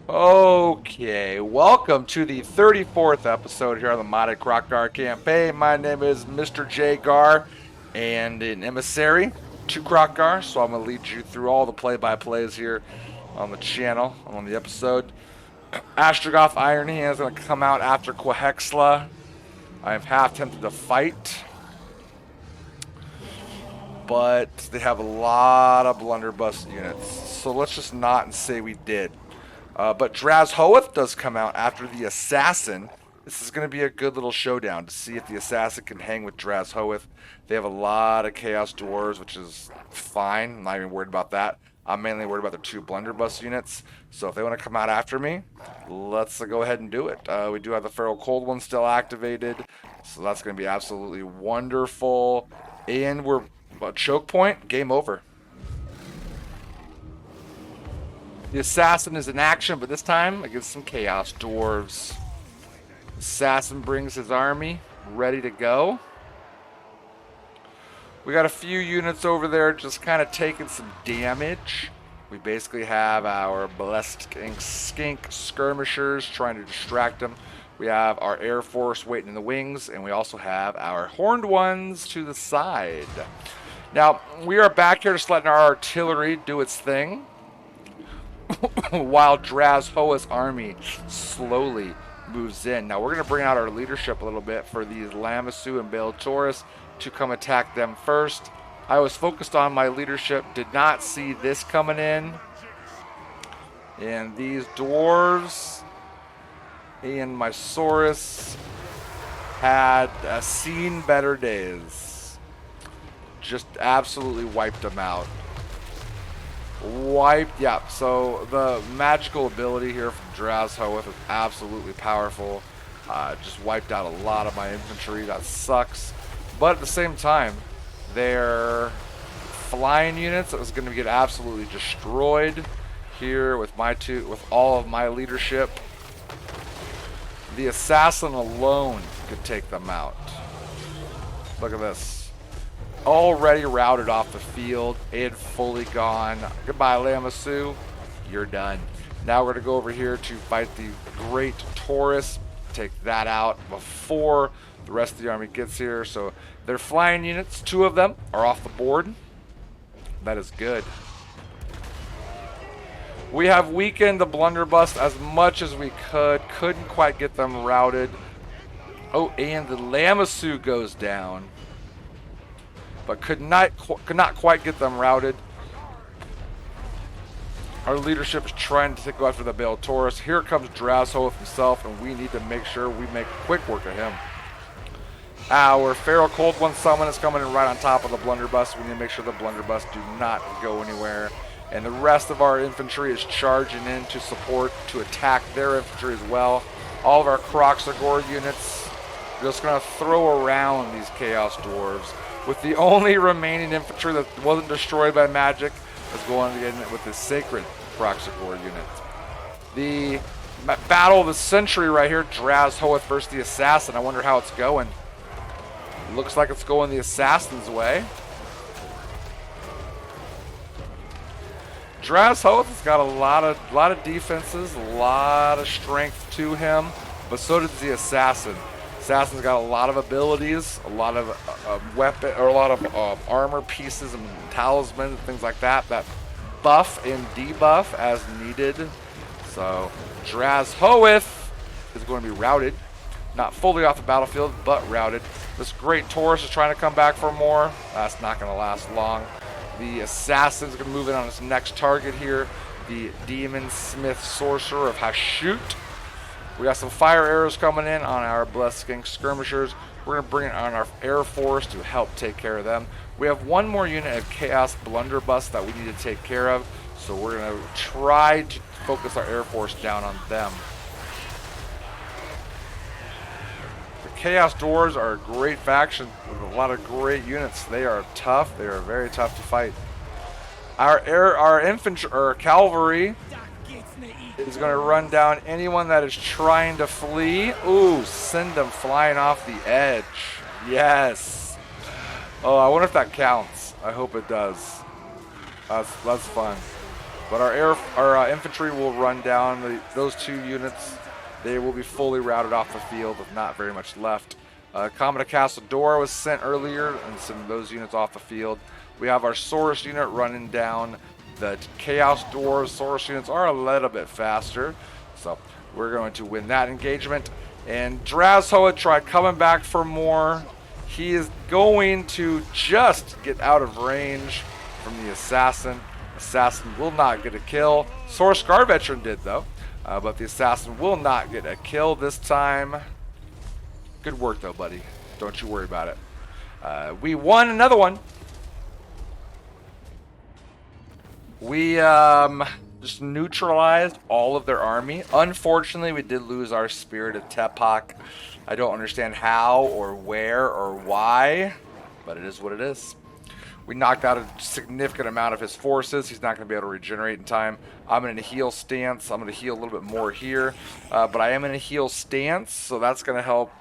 Okay, welcome to the 34th episode here on the modded Kroq-Gar campaign. My name is Mr. J. Gar, and an emissary to Kroq-Gar, so I'm going to lead you through all the play-by-plays here on the channel, on the episode. Astrogoth Ironhand is going to come out after Quahexla. I am half tempted to fight, but they have a lot of blunderbuss units, so let's just not and say we did. But Draz does come out after the Assassin. This is going to be a good little showdown to see if the Assassin can hang with Draz. They have a lot of Chaos Dwarves, which is fine. I'm not even worried about that. I'm mainly worried about the two blunderbuss units. So if they want to come out after me, let's go ahead and do it. We do have the Feral Cold one still activated, so that's going to be absolutely wonderful. And we're choke point, game over. The Assassin is in action, but this time against some Chaos Dwarves. Assassin brings his army, ready to go. We got a few units over there just kind of taking some damage. We basically have our Blessed Skink skirmishers trying to distract them. We have our Air Force waiting in the wings, and we also have our Horned ones to the side. Now, we are back here just letting our artillery do its thing, while Draz army slowly moves in. Now we're going to bring out our leadership a little bit for these Lamassu and Bale Taurus to come attack them first. I was focused on my leadership, did not see this coming in. And these dwarves and my Saurus had seen better days. Just absolutely wiped them out. Yeah, so the magical ability here from Draz is absolutely powerful. Just wiped out a lot of my infantry. That sucks. But at the same time, their flying units is going to get absolutely destroyed here with all of my leadership. The Assassin alone could take them out. Look at this. Already routed off the field and fully gone. Goodbye, Lamassu. You're done. Now we're going to go over here to fight the Great Taurus. Take that out before the rest of the army gets here. So their flying units, 2 of them, are off the board. That is good. We have weakened the blunderbuss as much as we could. Couldn't quite get them routed. Oh, and the Lamassu goes down, but could not quite get them routed. Our leadership is trying to go after the Bale Taurus. Here comes Draz himself, and we need to make sure we make quick work of him. Our Feral Cold One summon is coming in right on top of the blunderbuss. We need to make sure the blunderbuss do not go anywhere. And the rest of our infantry is charging in to support, to attack their infantry as well. All of our Kroq-Gar units are just going to throw around these Chaos Dwarves, with the only remaining infantry that wasn't destroyed by magic is going to get in with the Sacred Kroq-Gar unit. The battle of the century right here, Draz versus the Assassin. I wonder how it's going. Looks like it's going the Assassin's way. Draz has got a lot of defenses, a lot of strength to him, but so does the Assassin. Assassin's got a lot of abilities, a lot of weapon, or a lot of armor pieces and talismans and things like that buff and debuff as needed. So Draz is going to be routed, not fully off the battlefield, but routed. This Great Taurus is trying to come back for more. That's not going to last long. The Assassin's going to move in on his next target here, the Demon Smith Sorcerer of Hashut. We got some fire arrows coming in on our Blessed Skink skirmishers. We're going to bring it on our Air Force to help take care of them. We have one more unit of Chaos Blunderbuss that we need to take care of, so we're going to try to focus our Air Force down on them. The Chaos Dwarves are a great faction with a lot of great units. They are tough. They are very tough to fight. Our infantry, or cavalry, is going to run down anyone that is trying to flee. Ooh, send them flying off the edge. Yes. Oh, I wonder if that counts. I hope it does. That's fun. But our infantry will run down those 2 units. They will be fully routed off the field with not very much left. Commodore Castle Door was sent earlier and sent those units off the field. We have our Saurus unit running down the Chaos Dwarves. Saurus units are a little bit faster, so we're going to win that engagement. And Drazhoa tried coming back for more. He is going to just get out of range from the assassin. Assassin will not get a kill. Kroq-Gar veteran did though, but the assassin will not get a kill this time. Good work though, buddy. Don't you worry about it. We won another one. We just neutralized all of their army. Unfortunately, we did lose our Spirit of Tepak. I don't understand how or where or why, but it is what it is. We knocked out a significant amount of his forces. He's not going to be able to regenerate in time. I'm in a heal stance. I'm going to heal a little bit more here, but I am in a heal stance, so that's going to help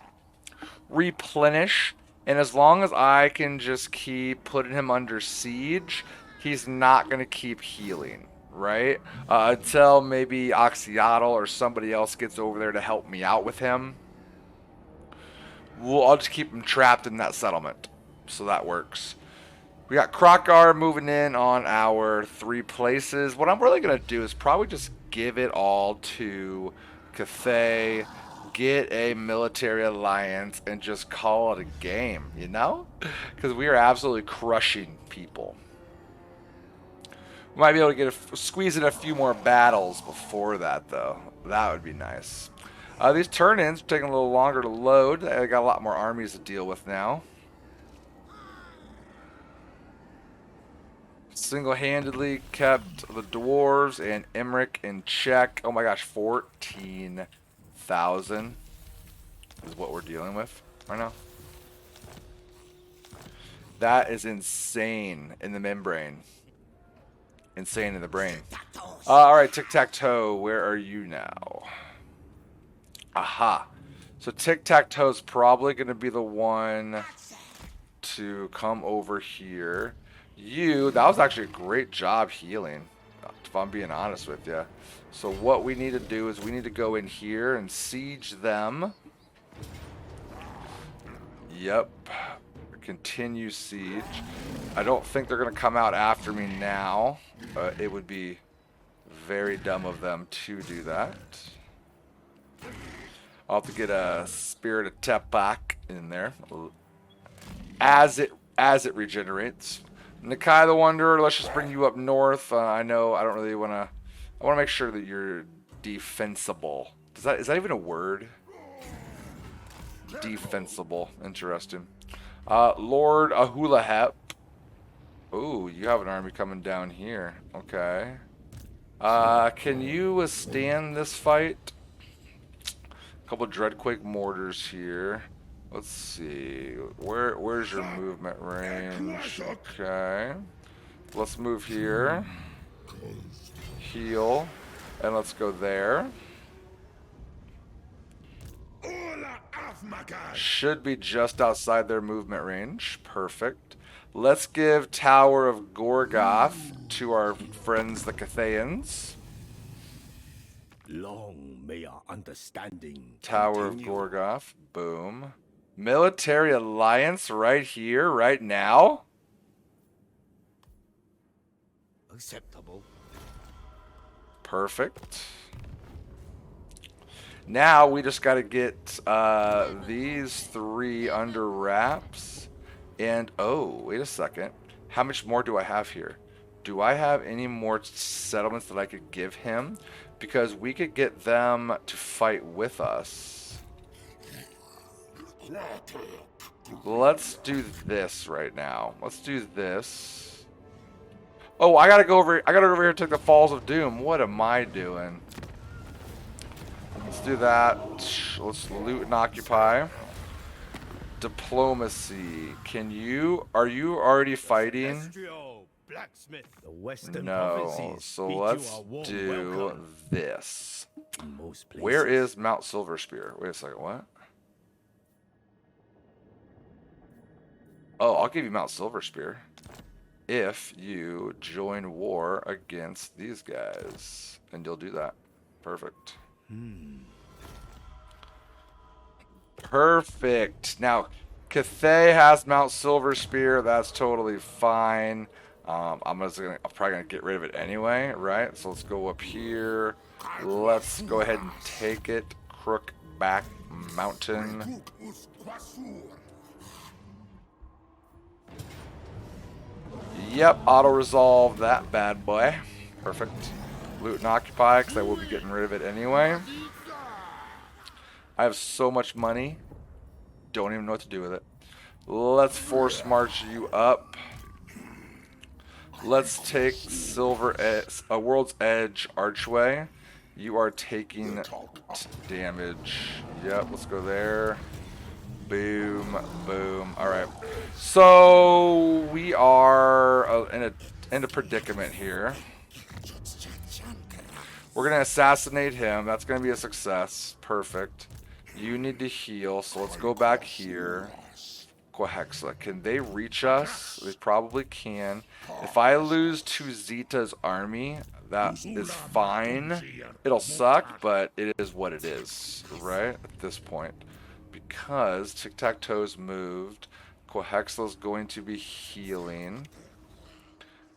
replenish. And as long as I can just keep putting him under siege, he's not going to keep healing, right? Until maybe Xhotl or somebody else gets over there to help me out with him. I'll just keep him trapped in that settlement. So that works. We got Kroq-Gar moving in on our 3 places. What I'm really going to do is probably just give it all to Cathay, get a military alliance, and just call it a game, you know? Because we are absolutely crushing people. We might be able to squeeze in a few more battles before that, though. That would be nice. These turn-ins are taking a little longer to load. I got a lot more armies to deal with now. Single-handedly kept the dwarves and Emmerich in check. Oh my gosh, 14,000 is what we're dealing with right now. That is insane in the membrane. Insane in the brain. Alright, Tic-Tac-Toe, where are you now? Aha. So Tic-Tac-Toe is probably going to be the one to come over here. That was actually a great job healing, if I'm being honest with you. So what we need to do is we need to go in here and siege them. Yep. Continue siege. I don't think they're going to come out after me now. It would be very dumb of them to do that. I'll have to get a Spirit of Tepak in there as it regenerates. Nakai the Wanderer, let's just bring you up north. I know I don't really want to. I want to make sure that you're defensible. Is that even a word? Defensible. Interesting. Lord Ahulahep. Ooh, you have an army coming down here. Okay. Can you withstand this fight? A couple of Dreadquake mortars here. Let's see. Where's your movement range? Okay. Let's move here. Heal. And let's go there. Should be just outside their movement range. Perfect. Let's give Tower of Gorgoth to our friends the Cathayans. Long may our understanding Tower continue. of Gorgoth. Boom. Military alliance right here, right now. Acceptable. Perfect. Now we just got to get these 3 under wraps. And, oh, wait a second. How much more do I have here? Do I have any more settlements that I could give him? Because we could get them to fight with us. Let's do this right now. Let's do this. Oh, I gotta go over here and take the Falls of Doom. What am I doing? Let's do that. Let's loot and occupy. Diplomacy. Are you already fighting? The Western No. provinces So bid you let's a warm do welcome. this. In most places. Where is Mount Silverspear? Wait a second, what? Oh, I'll give you Mount Silverspear. if you join war against these guys. And you'll do that. Perfect. Perfect. Now, Cathay has Mount Silver Spear. That's totally fine. I'm probably gonna get rid of it anyway, right? So let's go up here. Let's go ahead and take it. Kroq-Gar Mountain. Yep, auto-resolve that bad boy. Perfect. Loot and occupy, because I will be getting rid of it anyway. I have so much money. Don't even know what to do with it. Let's force march you up. Let's take World's Edge Archway. You are taking damage. Yep, let's go there. Boom, boom. All right. So we are in a predicament here. We're gonna assassinate him. That's gonna be a success. Perfect. You need to heal, so let's go back here. Quahexa, can they reach us? They probably can. If I lose to Zeta's army, that is fine. It'll suck, but it is what it is, right? At this point. Because Tic-Tac-Toe's moved. Quahexa's going to be healing.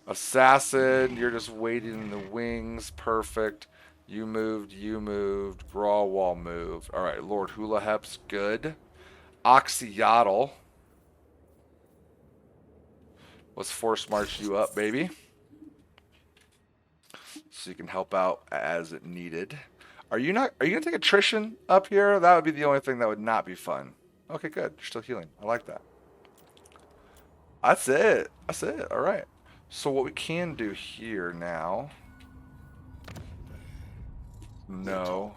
Assassin, you're just waiting in the wings. Perfect. You moved, you moved. Grawwall moved. Alright, Lord Hulahep's good. Xhotl. Let's force march you up, baby. So you can help out as needed. Are you gonna take attrition up here? That would be the only thing that would not be fun. Okay, good. You're still healing. I like that. That's it. That's it. Alright. So what we can do here now. No.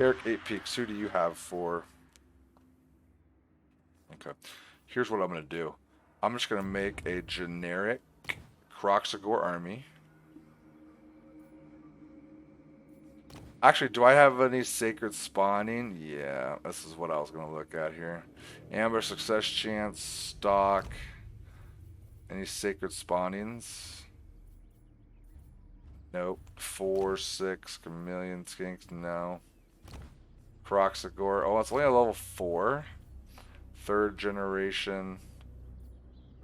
Eric 8 Peaks, who do you have for? Okay. Here's what I'm gonna do. I'm just going to make a generic Kroq-Gar army. Actually, do I have any sacred spawning? Yeah, this is what I was going to look at here. Amber success chance, stock. Any sacred spawnings? Nope. 4, 6, chameleon skinks, no. Kroq-Gar, oh, it's only a level 4. 3rd generation.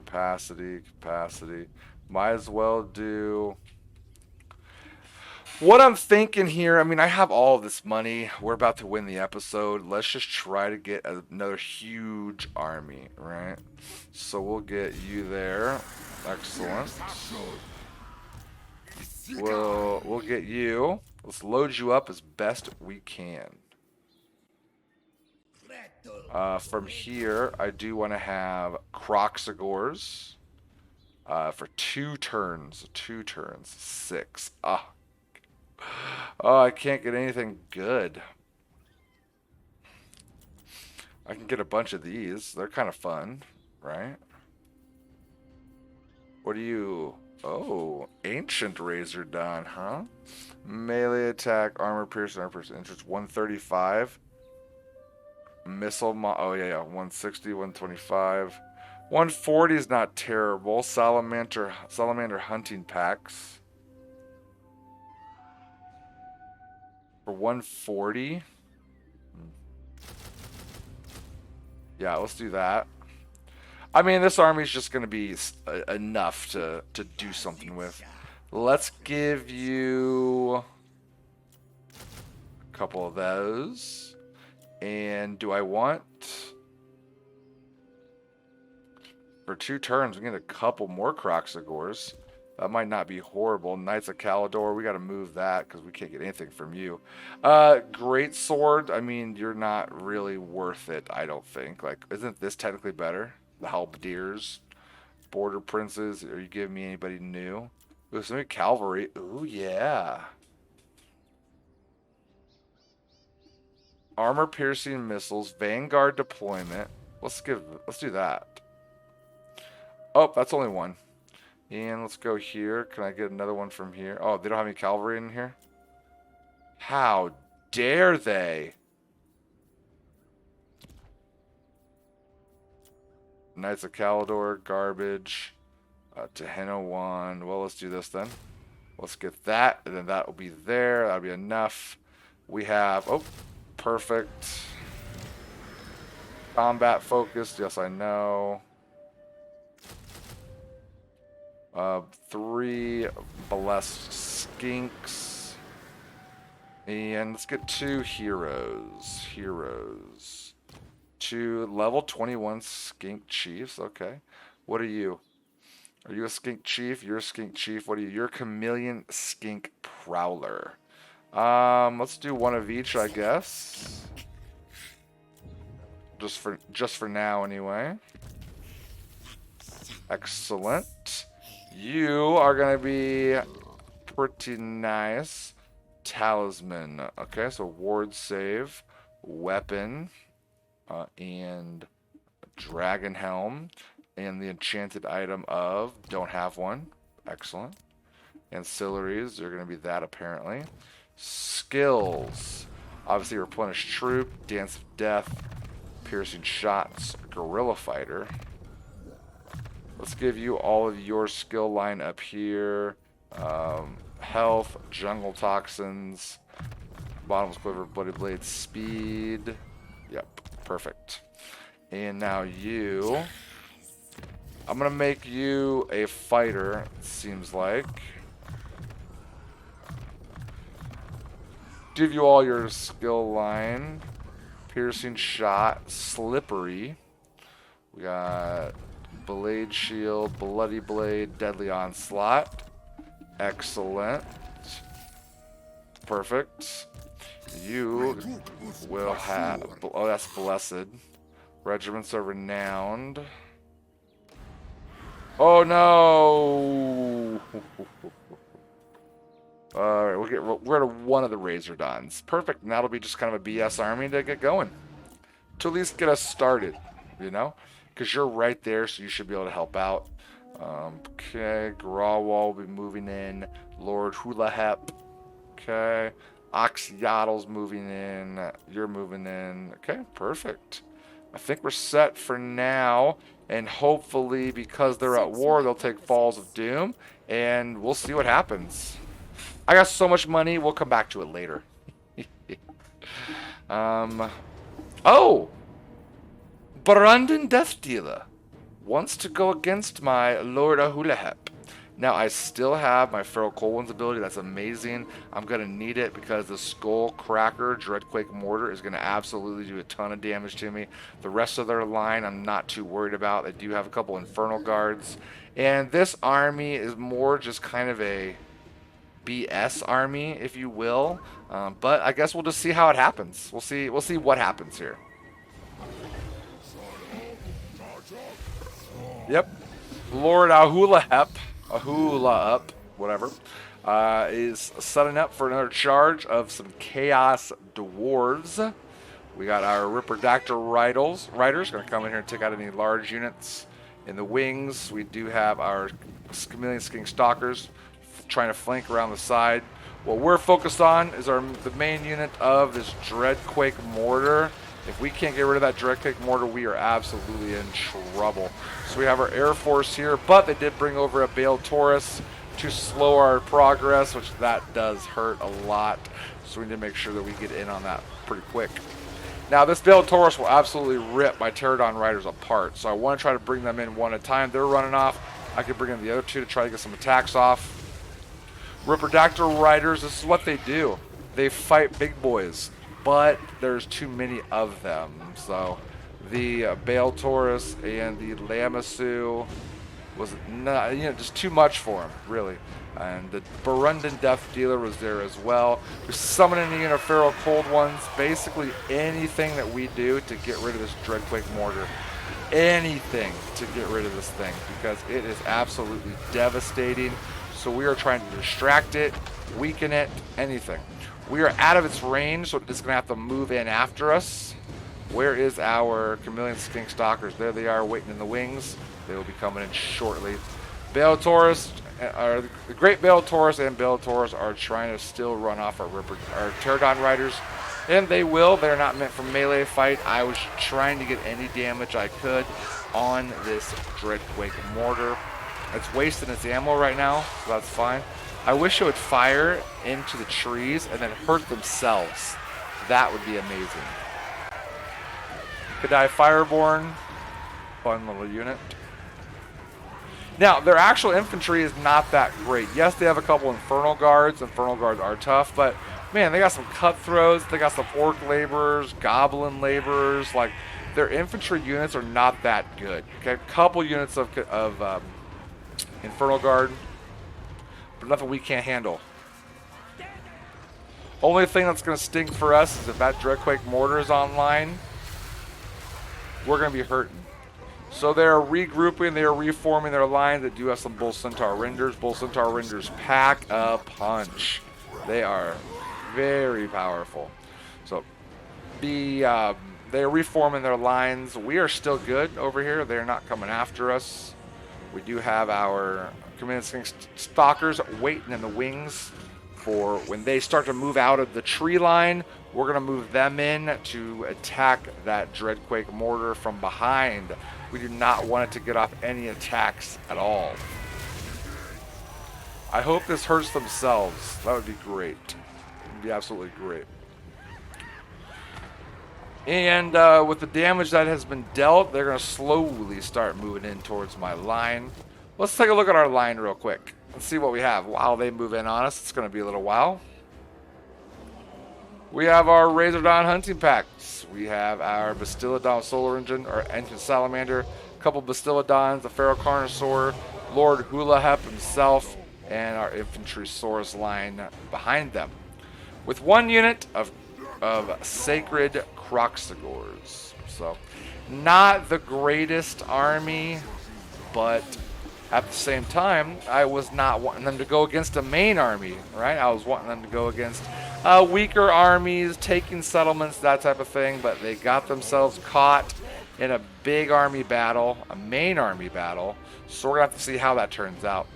Capacity. Might as well do. What I'm thinking here, I mean, I have all of this money. We're about to win the episode. Let's just try to get another huge army, right? So we'll get you there. Excellent. We'll get you. Let's load you up as best we can. From here, I do want to have Kroq-Gars for 2 turns. 2 turns. 6. Oh, I can't get anything good. I can get a bunch of these. They're kind of fun, right? What do you... Oh, Ancient Razor Dawn, huh? Melee attack, armor piercing, interest 135. Missile, oh yeah, 160, 125. 140 is not terrible. Salamander hunting packs. For 140. Yeah, let's do that. I mean, this army's just going to be enough to do something with. Let's give you a couple of those. And do I want... For 2 turns, we get a couple more Kroq-Gars. That might not be horrible. Knights of Calidor, we got to move that because we can't get anything from you. Great Sword, I mean, you're not really worth it, I don't think. Like, isn't this technically better? The Halberdiers, Border Princes, are you giving me anybody new? Ooh, some Cavalry. Ooh, yeah. Armor piercing missiles, Vanguard deployment. Let's do that. Oh, that's only 1. And let's go here. Can I get another one from here? Oh, they don't have any cavalry in here? How dare they? Knights of Calidor, garbage. Tehena 1. Well, let's do this then. Let's get that, and then that will be there. That'll be enough. We have, oh, perfect. Combat focused, yes, I know. 3 blessed skinks. And let's get 2 heroes. 2 level 21 skink chiefs, okay. What are you? Are you a skink chief? You're a skink chief. What are you? You're a chameleon skink prowler. Let's do 1 of each, I guess. Just for now, anyway. Excellent. You are gonna be pretty nice. Talisman. Okay, so ward save, weapon, and dragon helm, and the enchanted item of don't have one. Excellent. Ancillaries are gonna be that apparently. Skills. Obviously, replenish troop, dance of death, piercing shots, guerrilla fighter. Let's give you all of your skill line up here. Health, jungle toxins, bottomless quiver, bloody blade, speed. Yep, perfect. And now you, I'm gonna make you a fighter, it seems like. Give you all your skill line. Piercing shot, slippery. We got blade shield, bloody blade, deadly onslaught. Excellent. Perfect. You will have, oh, that's blessed. Regiments are renowned. Oh no! Alright, we're to 1 of the Razordons. Perfect, and that'll be just kind of a BS army to get going. To at least get us started, you know? Because you're right there, so you should be able to help out. Okay, Grawwall will be moving in. Lord Hulahep. Okay. Xhottl's moving in. You're moving in. Okay, perfect. I think we're set for now. And hopefully, because they're at war, they'll take Falls of Doom. And we'll see what happens. I got so much money, we'll come back to it later. Oh! Brandon Death Dealer wants to go against my Lord Ahulahep. Now, I still have my Feral Cold One's ability. That's amazing. I'm going to need it because the Skull Cracker Dreadquake Mortar is going to absolutely do a ton of damage to me. The rest of their line, I'm not too worried about. They do have a couple Infernal Guards. And this army is more just kind of a BS army, if you will. But I guess we'll just see how it happens. We'll see what happens here. Yep. Lord Ahulahep, whatever, is setting up for another charge of some Chaos Dwarves. We got our Ripperdactyl Riders going to come in here and take out any large units. In the wings, we do have our Chameleon Skink Stalkers trying to flank around the side. What we're focused on is the main unit of this Dreadquake Mortar. If we can't get rid of that Dreadquake Mortar, we are absolutely in trouble. So we have our Air Force here, but they did bring over a Bale Taurus to slow our progress, which that does hurt a lot. So we need to make sure that we get in on that pretty quick. Now, this Bale Taurus will absolutely rip my Pterodon Riders apart, so I want to try to bring them in one at a time. They're running off. I could bring in the other 2 to try to get some attacks off. Ripperdactyl Riders, this is what they do. They fight big boys, but there's too many of them. So the Bale Taurus and the Lamassu was not, just too much for him, really. And the Burundan Death Dealer was there as well. We're summoning the Feral Cold Ones. Basically anything that we do to get rid of this Dreadquake Mortar. Anything to get rid of this thing, because it is absolutely devastating. So we are trying to distract it, weaken it, anything. We are out of its range, so it's going to have to move in after us. Where is our Chameleon Skink Stalkers? There they are, waiting in the wings. They will be coming in shortly. Bale Taurus, the Great Bale Taurus and Bale Taurus are trying to still run off our Pterodon Riders. And they will. They're not meant for melee fight. I was trying to get any damage I could on this Dreadquake Mortar. It's wasting its ammo right now, so that's fine. I wish it would fire into the trees and then hurt themselves. That would be amazing. Kadai Fireborn. Fun little unit. Now, their actual infantry is not that great. Yes, they have a couple Infernal Guards. Infernal Guards are tough, but man, they got some Cutthroats. They got some Orc Laborers, Goblin Laborers. Like, their infantry units are not that good. Okay, a couple units of Infernal Guard, but nothing we can't handle. Only thing that's going to stink for us is if that Dreadquake Mortar is online, we're going to be hurting. So they're regrouping, they're reforming their lines. They do have some Bull Centaur Renders. Bull Centaur Renders pack a punch. They are very powerful. So they're reforming their lines. We are still good over here. They're not coming after us. We do have our Commencing Stalkers waiting in the wings for when they start to move out of the tree line. We're going to move them in to attack that Dreadquake Mortar from behind. We do not want it to get off any attacks at all. I hope this hurts themselves. That would be great. It would be absolutely great. And with the damage that has been dealt, they're going to slowly start moving in towards my line. Let's take a look at our line real quick. Let's see what we have. While they move in on us, it's going to be a little while. We have our Razordon hunting packs. We have our Bastiladon Solar Engine, our Engine Salamander, a couple Bastiladons, the Feral Carnosaur, Lord Hulahep himself, and our Infantry Saurus line behind them. With one unit of Sacred Kroq-Gars. So, not the greatest army, but at the same time, I was not wanting them to go against a main army, right? I was wanting them to go against weaker armies, taking settlements, that type of thing, but they got themselves caught in a big army battle, a main army battle, so we're going to have to see how that turns out.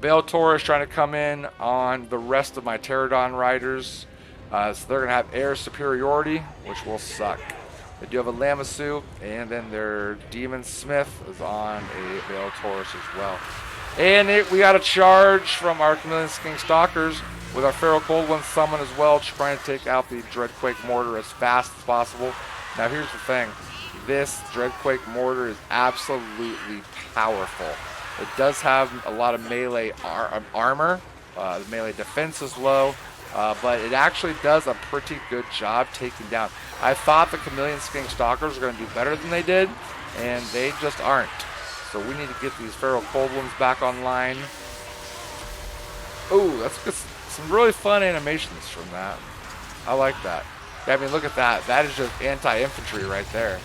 Veiltor is trying to come in on the rest of my Pterodon riders, so they're going to have air superiority, which will suck. They do have a Lamassu, and then their Demon Smith is on a Veiltaurus as well. And we got a charge from our Chameleon Sking Stalkers with our Feral Cold One summon as well, trying to take out the Dreadquake Mortar as fast as possible. Now here's the thing. This Dreadquake Mortar is absolutely powerful. It does have a lot of melee armor. The melee defense is low. But it actually does a pretty good job taking down. I thought the Chameleon Sking Stalkers were going to do better than they did, and they just aren't. So we need to get these Feral Cold Ones back online. Ooh, that's good. Some really fun animations from that. I like that. Yeah, I mean, look at that. That is just anti-infantry right there.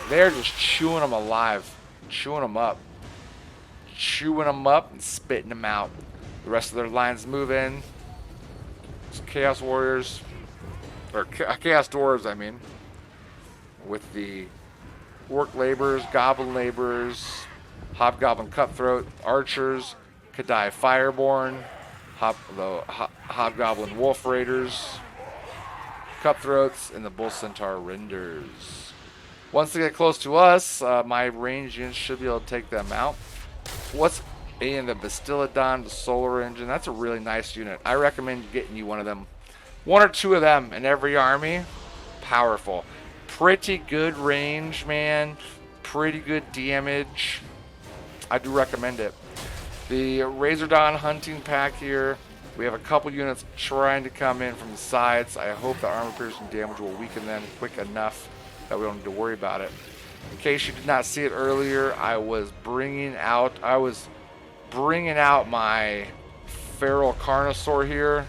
They're just chewing them alive, chewing them up. Chewing them up and spitting them out. The rest of their lines move in. It's Chaos Warriors, or Chaos Dwarves, I mean, with the Orc Laborers, Goblin Laborers, Hobgoblin Cutthroat, Archers, Kadai Fireborn, the Hobgoblin Wolf Raiders, Cutthroats, and the Bull Centaur Renders. Once they get close to us, my range units should be able to take them out. What's in the Bastiladon, the Solar Engine? That's a really nice unit. I recommend getting you one of them. One or two of them in every army. Powerful. Pretty good range, man. Pretty good damage. I do recommend it. The Razordon hunting pack here. We have a couple units trying to come in from the sides. I hope the armor piercing damage will weaken them quick enough that we don't need to worry about it. In case you did not see it earlier, I was bringing out my Feral Carnosaur here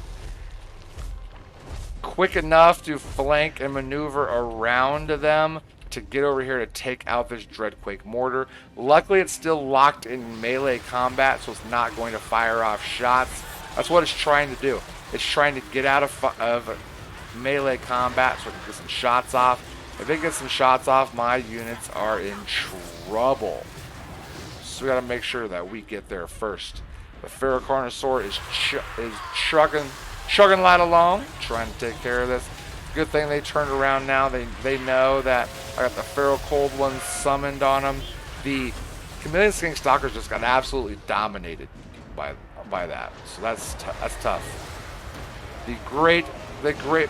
quick enough to flank and maneuver around them to get over here to take out this Dreadquake Mortar. Luckily, it's still locked in melee combat, so it's not going to fire off shots. That's what it's trying to do. It's trying to get out of melee combat so it can get some shots off. If it gets some shots off, my units are in trouble. So we got to make sure that we get there first. The Feral Carnosaur is chugging right along, trying to take care of this. Good thing they turned around now. They know that I got the Feral Cold Ones summoned on them. The Chameleon Skink Stalkers just got absolutely dominated by that. So that's tough. The great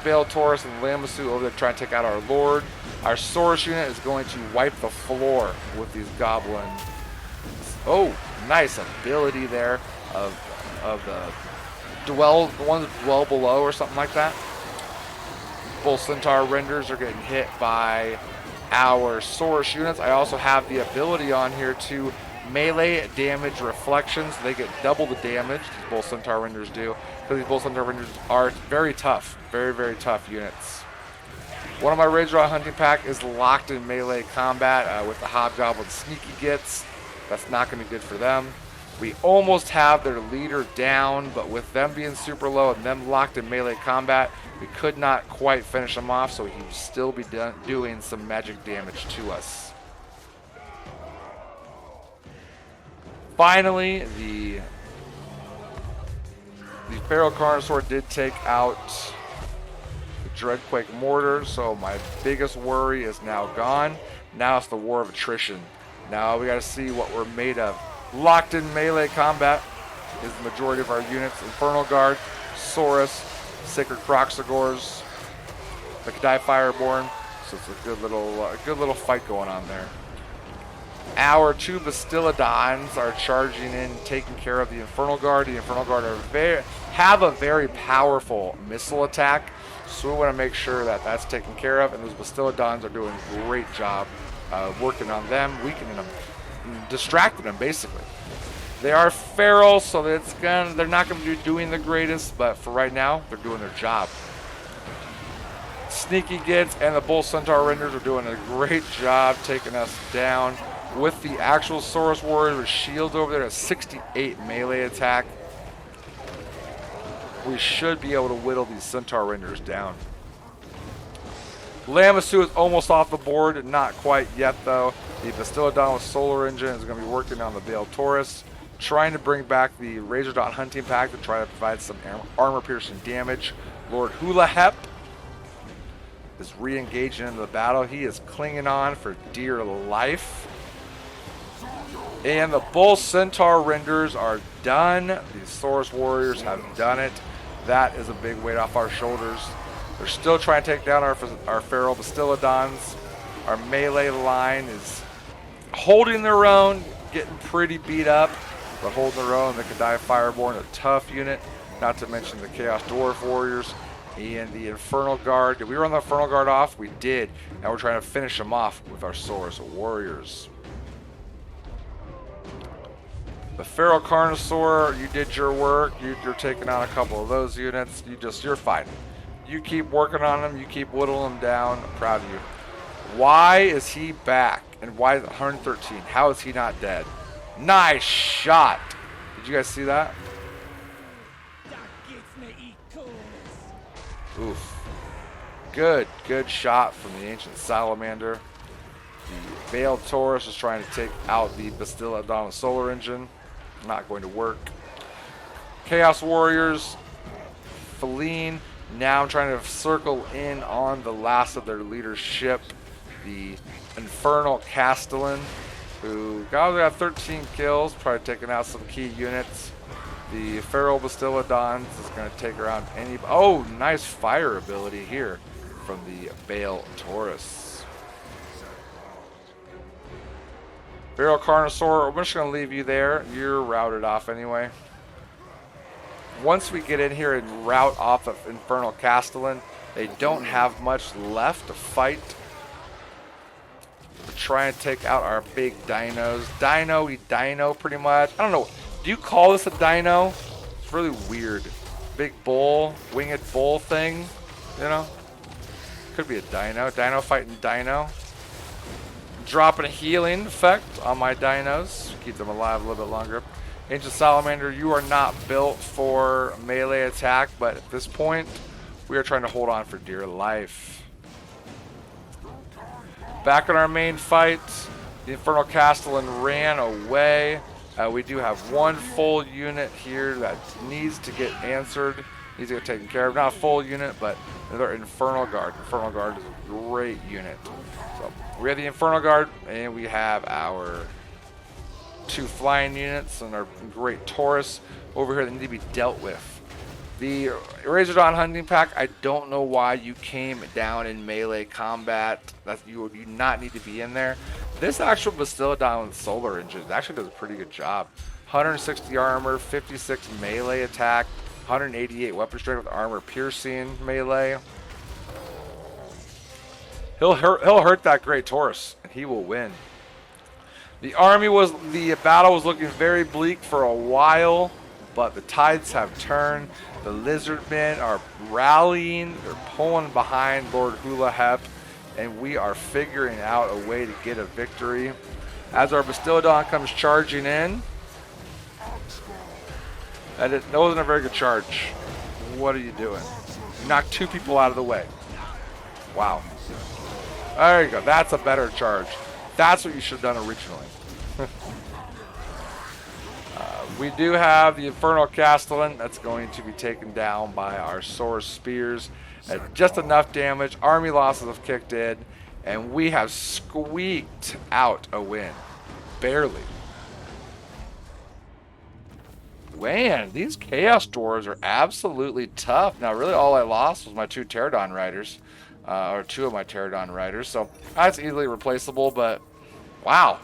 Bale Taurus and Lamasu over there trying to take out our Lord. Our Saurus unit is going to wipe the floor with these goblins. Oh, nice ability there of the ones that dwell below or something like that. Bull Centaur Renders are getting hit by our Saurus units. I also have the ability on here to melee damage reflections. They get double the damage, these Bull Centaur Renders do, because these Bull Centaur Renders are very tough, very, very tough units. One of my Rage Draw Hunting Pack is locked in melee combat with the Hobgoblin Sneaky Gits. That's not going to be good for them. We almost have their leader down, but with them being super low and them locked in melee combat, we could not quite finish him off, so he would still be doing some magic damage to us. Finally, the Feral Carnosaur did take out the Dreadquake Mortar, so my biggest worry is now gone. Now it's the war of attrition. Now we got to see what we're made of. Locked in melee combat is the majority of our units. Infernal Guard, Saurus, Sacred Kroq-Gars, the Kadai Fireborn. So it's a good little fight going on there. Our two Bastiladons are charging in, taking care of the Infernal Guard. The Infernal Guard have a very powerful missile attack, so we want to make sure that that's taken care of. And those Bastiladons are doing a great job working on them, weakening them, distracting them basically. They are feral, so they're not going to be doing the greatest, but for right now, they're doing their job. Sneaky Gits and the Bull Centaur Renders are doing a great job taking us down. With the actual Saurus Warrior with shields over there at 68 melee attack, we should be able to whittle these Centaur Renders down. Lamasu is almost off the board, not quite yet though. The Bastiladon with Solar Engine is going to be working on the Bale Taurus, trying to bring back the Razor Dot Hunting Pack to try to provide some armor-piercing damage. Lord Hulahep is re-engaging into the battle. He is clinging on for dear life. And the Bull Centaur Renders are done. The Saurus Warriors have done it. That is a big weight off our shoulders. They're still trying to take down our Feral Bastiladons. Our melee line is holding their own, getting pretty beat up, but holding their own. The Kadai Fireborn, a tough unit, not to mention the Chaos Dwarf Warriors and the Infernal Guard. Did we run the Infernal Guard off? We did. Now we're trying to finish them off with our Saurus Warriors. The Feral Carnosaur, you did your work. You're taking on a couple of those units. You're fine. You keep working on them. You keep whittling them down. I'm proud of you. Why is he back? And why is it 113? How is he not dead? Nice shot. Did you guys see that? Oof. Good shot from the Ancient Salamander. The Bale Taurus is trying to take out the Bastiladon with Solar Engine. Not going to work. Chaos Warriors, Feline. Now I'm trying to circle in on the last of their leadership, the Infernal Castellan, who got 13 kills, probably taking out some key units. The Feral Bastiladons is going to take around any. Oh, nice fire ability here from the Bale Taurus. Feral Carnosaur, we're just going to leave you there. You're routed off anyway. Once we get in here and rout off of Infernal Castellan, they don't have much left to fight. We're trying to take out our big dinos. Dino pretty much. I don't know. Do you call this a dino? It's really weird. Big bull, winged bull thing, you know? Could be a dino. Dino fighting dino. Dropping a healing effect on my dinos. Keep them alive a little bit longer. Ancient Salamander, you are not built for melee attack, but at this point, we are trying to hold on for dear life. Back in our main fight, the Infernal Castellan ran away. We do have one full unit here that needs to get answered. He's get taken care of. Not a full unit, but another Infernal Guard. Infernal Guard is a great unit. So we have the Infernal Guard, and we have our 2 flying units and our great Taurus over here that need to be dealt with. The Razor Dawn Hunting Pack, I don't know why you came down in melee combat. You do not need to be in there. This actual Bastiladon with Solar Engine actually does a pretty good job. 160 armor, 56 melee attack, 188 weapon strength with armor piercing melee. He'll hurt that great Taurus, and he will win. The battle was looking very bleak for a while, but the tides have turned. The Lizardmen are rallying, they're pulling behind Lord Hula Hep, and we are figuring out a way to get a victory. As our Bastiladon comes charging in, that wasn't a very good charge. What are you doing? You knocked 2 people out of the way. Wow. There you go. That's a better charge. That's what you should have done originally. We do have the Infernal Castellan that's going to be taken down by our Source Spears at just enough damage. Army losses have kicked in, and we have squeaked out a win. Barely. Man, these Chaos Dwarves are absolutely tough. Now, really all I lost was my 2 Pterodon Riders, or 2 of my Pterodon Riders, so that's easily replaceable, but wow.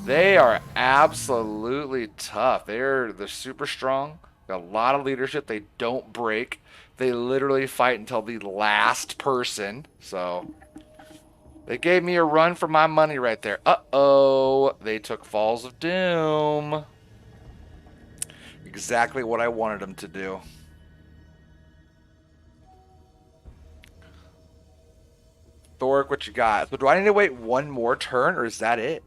They are absolutely tough. They're super strong. Got a lot of leadership. They don't break. They literally fight until the last person. So they gave me a run for my money right there. Uh-oh. They took Falls of Doom. Exactly what I wanted them to do. Thoric, what you got? So do I need to wait 1 more turn, or is that it?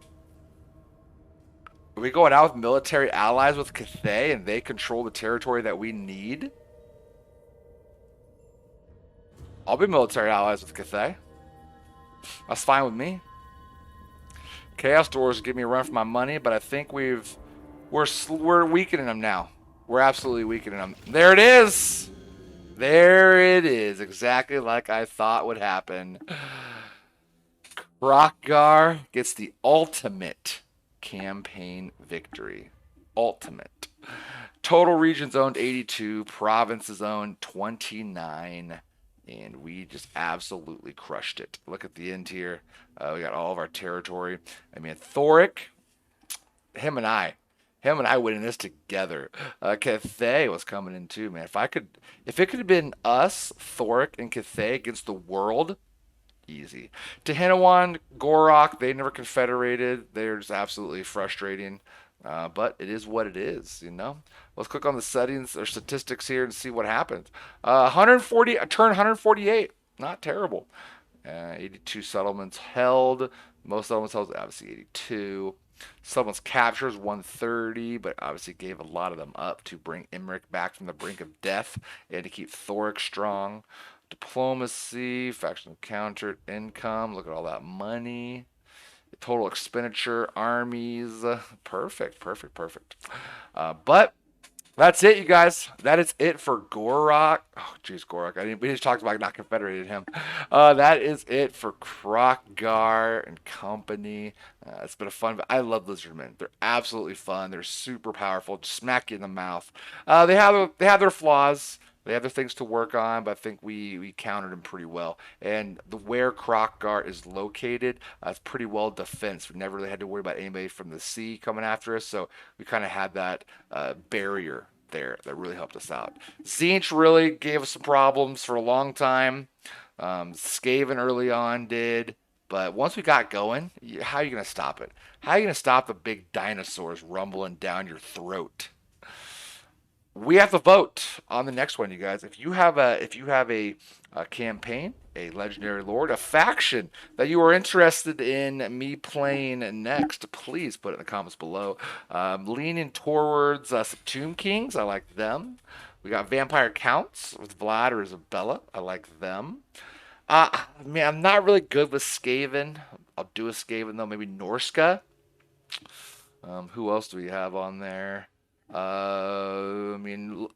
Are we going out with military allies with Cathay and they control the territory that we need? I'll be military allies with Cathay. That's fine with me. Chaos Dwarves give me a run for my money, but I think we're weakening them now. We're absolutely weakening them. There it is. There it is. Exactly like I thought would happen. Kroq-Gar gets the ultimate campaign victory. Ultimate. Total regions owned 82, provinces owned 29, and we just absolutely crushed it. Look at the end here. We got all of our territory. I mean, Thoric, him and I winning this together. Cathay was coming in too, man. If it could have been us, Thoric and Cathay against the world, easy. Tehinawan, Gorok, they never confederated. They're just absolutely frustrating. But it is what it is, you know. Let's click on the settings or statistics here and see what happens. 140, a turn 148, not terrible. 82 settlements held. Most settlements held, obviously 82. Settlements captures 130, but obviously gave a lot of them up to bring Emmerich back from the brink of death and to keep Thoric strong. Diplomacy, faction countered, income. Look at all that money. Total expenditure, armies. Perfect. But that's it, you guys. That is it for Gorok. Oh, jeez, Gorok. We just talked about not confederating him. That is it for Kroq-Gar and company. It's been a fun. I love Lizardmen. They're absolutely fun. They're super powerful. Just smack you in the mouth. They have their flaws. They have their things to work on, but I think we countered them pretty well. And where Kroq-Gar is located, it's pretty well defensed. We never really had to worry about anybody from the sea coming after us, so we kind of had that barrier there that really helped us out. Tzeentch really gave us some problems for a long time. Skaven early on did. But once we got going, how are you going to stop it? How are you going to stop the big dinosaurs rumbling down your throat? We have to vote on the next one, you guys. If you have a campaign, a legendary lord, a faction that you are interested in me playing next, please put it in the comments below. Leaning towards some Tomb Kings. I like them. We got Vampire Counts with Vlad or Isabella. I like them. Man, I'm not really good with Skaven. I'll do a Skaven though. Maybe Norska. Who else do we have on there? I mean,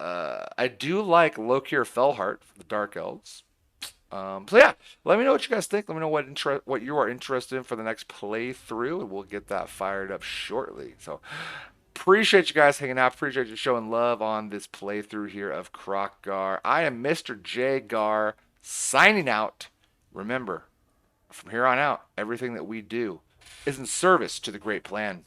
I do like Lokir Fellheart for the Dark Elves. So yeah, let me know what you guys think. Let me know what you are interested in for the next playthrough, and we'll get that fired up shortly. So appreciate you guys hanging out. Appreciate you showing love on this playthrough here of Kroq-Gar. I am Mr. J Gar signing out. Remember, from here on out, everything that we do is in service to the great plan.